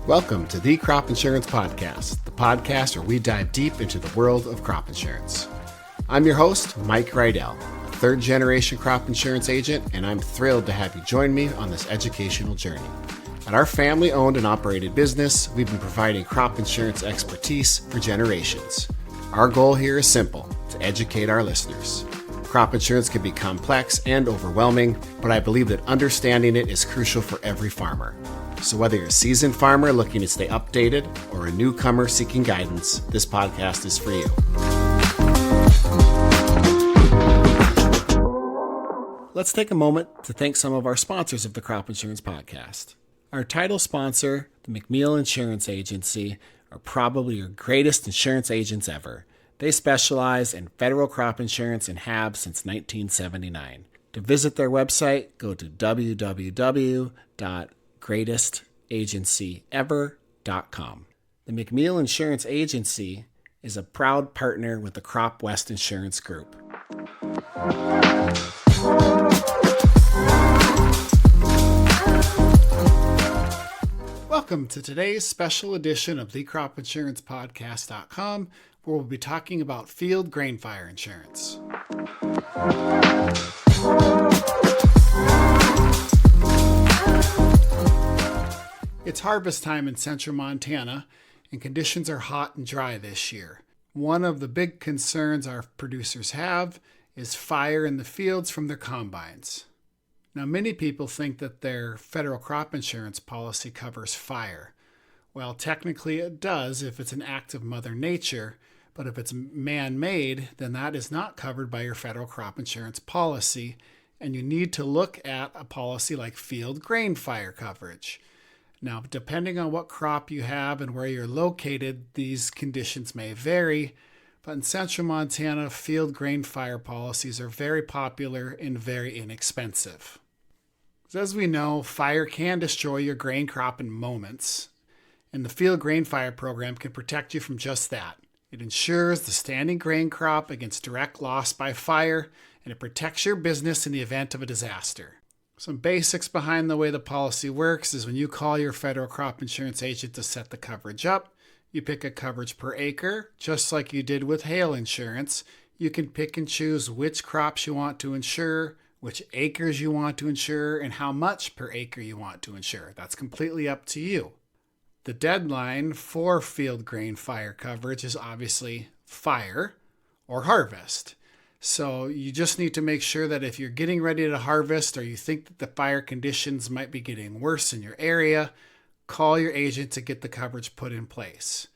Welcome to the Crop Insurance Podcast, the podcast where we dive deep into the world of crop insurance. I'm your host, Mike Rydell, a third-generation crop insurance agent, and I'm thrilled to have you join me on this educational journey. At our family-owned and operated business, we've been providing crop insurance expertise for generations. Our goal here is simple, to educate our listeners. Crop insurance can be complex and overwhelming, but I believe that understanding it is crucial for every farmer. So whether you're a seasoned farmer looking to stay updated or a newcomer seeking guidance, this podcast is for you. Let's take a moment to thank some of our sponsors of the Crop Insurance Podcast. Our title sponsor, the McNeil Insurance Agency, are probably your greatest insurance agents ever. They specialize in federal crop insurance and have since 1979. To visit their website, go to www.greatestagencyever.com. The McNeil Insurance Agency is a proud partner with the Crop West Insurance Group. Welcome to today's special edition of thecropinsurancepodcast.com, where we'll be talking about field grain fire insurance. It's harvest time in central Montana, and conditions are hot and dry this year. One of the big concerns our producers have is fire in the fields from their combines. Now, many people think that their federal crop insurance policy covers fire. Well, technically it does if it's an act of Mother Nature, but if it's man-made, then that is not covered by your federal crop insurance policy, and you need to look at a policy like field grain fire coverage. Now, depending on what crop you have and where you're located, these conditions may vary, but in central Montana, field grain fire policies are very popular and very inexpensive. As we know, fire can destroy your grain crop in moments, and the field grain fire program can protect you from just that. It ensures the standing grain crop against direct loss by fire, and it protects your business in the event of a disaster. Some basics behind the way the policy works is when you call your federal crop insurance agent to set the coverage up, you pick a coverage per acre, just like you did with hail insurance. You can pick and choose which crops you want to insure, which acres you want to insure, and how much per acre you want to insure. That's completely up to you. The deadline for field grain fire coverage is obviously fire or harvest. So you just need to make sure that if you're getting ready to harvest or you think that the fire conditions might be getting worse in your area, call your agent to get the coverage put in place.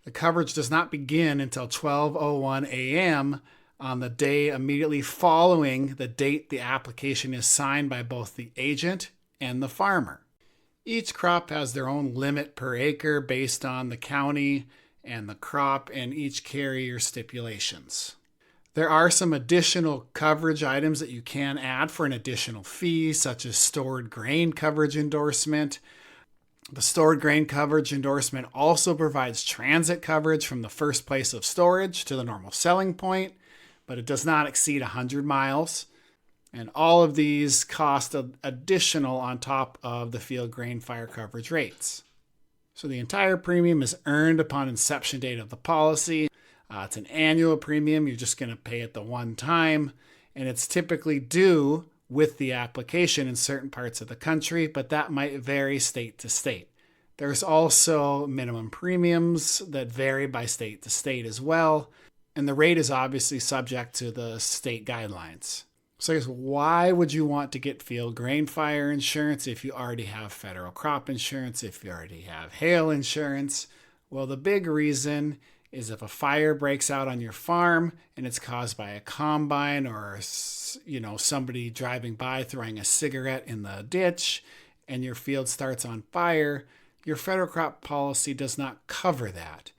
The coverage does not begin until 12:01 a.m. on the day immediately following the date the application is signed by both the agent and the farmer. Each crop has their own limit per acre based on the county and the crop and each carrier stipulations. There are some additional coverage items that you can add for an additional fee, such as stored grain coverage endorsement. The stored grain coverage endorsement also provides transit coverage from the first place of storage to the normal selling point, but it does not exceed 100 miles. And all of these cost additional on top of the field grain fire coverage rates. So the entire premium is earned upon inception date of the policy. It's an annual premium. You're just going to pay it the one time, and it's typically due with the application in certain parts of the country, but that might vary state to state. There's also minimum premiums that vary by state to state as well, and the rate is obviously subject to the state guidelines. So I guess why would you want to get field grain fire insurance if you already have federal crop insurance, if you already have hail insurance? Well, the big reason is if a fire breaks out on your farm and it's caused by a combine or somebody driving by throwing a cigarette in the ditch and your field starts on fire, your federal crop policy does not cover that.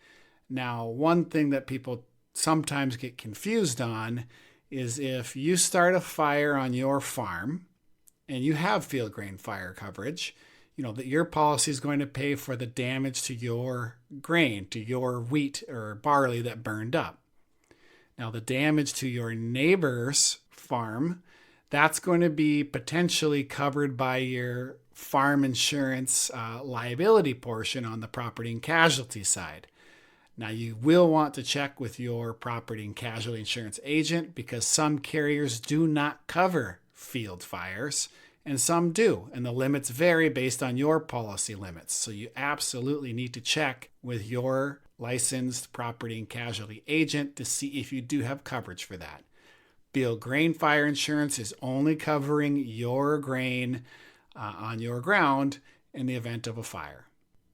Now, one thing that people sometimes get confused on is if you start a fire on your farm and you have field grain fire coverage, that your policy is going to pay for the damage to your grain, to your wheat or barley that burned up. Now, the damage to your neighbor's farm, that's going to be potentially covered by your farm insurance liability portion on the property and casualty side. Now, you will want to check with your property and casualty insurance agent because some carriers do not cover field fires and some do, and the limits vary based on your policy limits. So you absolutely need to check with your licensed property and casualty agent to see if you do have coverage for that. Field grain fire insurance is only covering your grain on your ground in the event of a fire.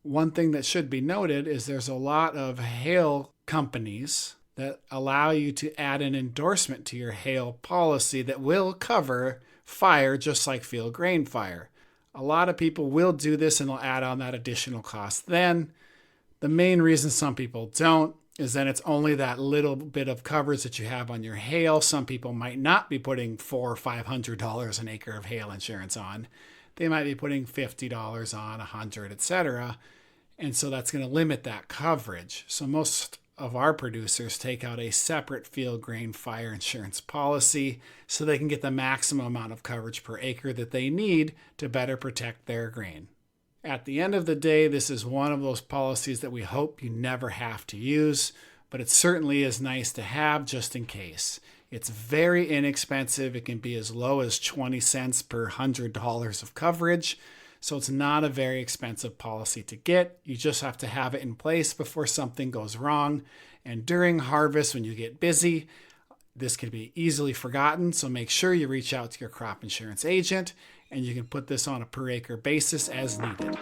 One thing that should be noted is there's a lot of hail companies that allow you to add an endorsement to your hail policy that will cover fire just like field grain fire. A lot of people will do this and they'll add on that additional cost. Then the main reason some people don't is then it's only that little bit of coverage that you have on your hail. Some people might not be putting $400 or $500 an acre of hail insurance on. They might be putting $50 on, $100, etc. And so that's going to limit that coverage. So most of our producers take out a separate field grain fire insurance policy so they can get the maximum amount of coverage per acre that they need to better protect their grain. At the end of the day, this is one of those policies that we hope you never have to use, but it certainly is nice to have just in case. It's very inexpensive. It can be as low as 20 cents per $100 of coverage. So it's not a very expensive policy to get. You just have to have it in place before something goes wrong. And during harvest, when you get busy, this can be easily forgotten. So make sure you reach out to your crop insurance agent and you can put this on a per acre basis as needed.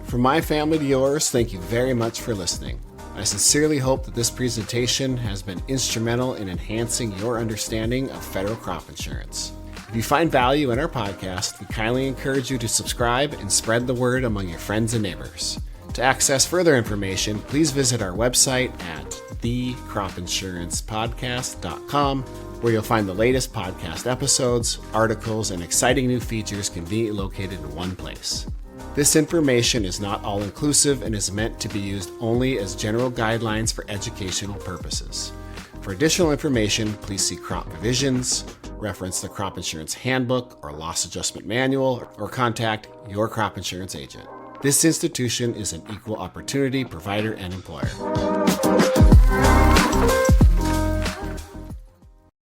From my family to yours, thank you very much for listening. I sincerely hope that this presentation has been instrumental in enhancing your understanding of federal crop insurance. If you find value in our podcast, we kindly encourage you to subscribe and spread the word among your friends and neighbors. To access further information, please visit our website at thecropinsurancepodcast.com, where you'll find the latest podcast episodes, articles, and exciting new features conveniently located in one place. This information is not all-inclusive and is meant to be used only as general guidelines for educational purposes. For additional information, please see crop provisions, reference the Crop Insurance Handbook or Loss Adjustment Manual, or contact your crop insurance agent. This institution is an equal opportunity provider and employer.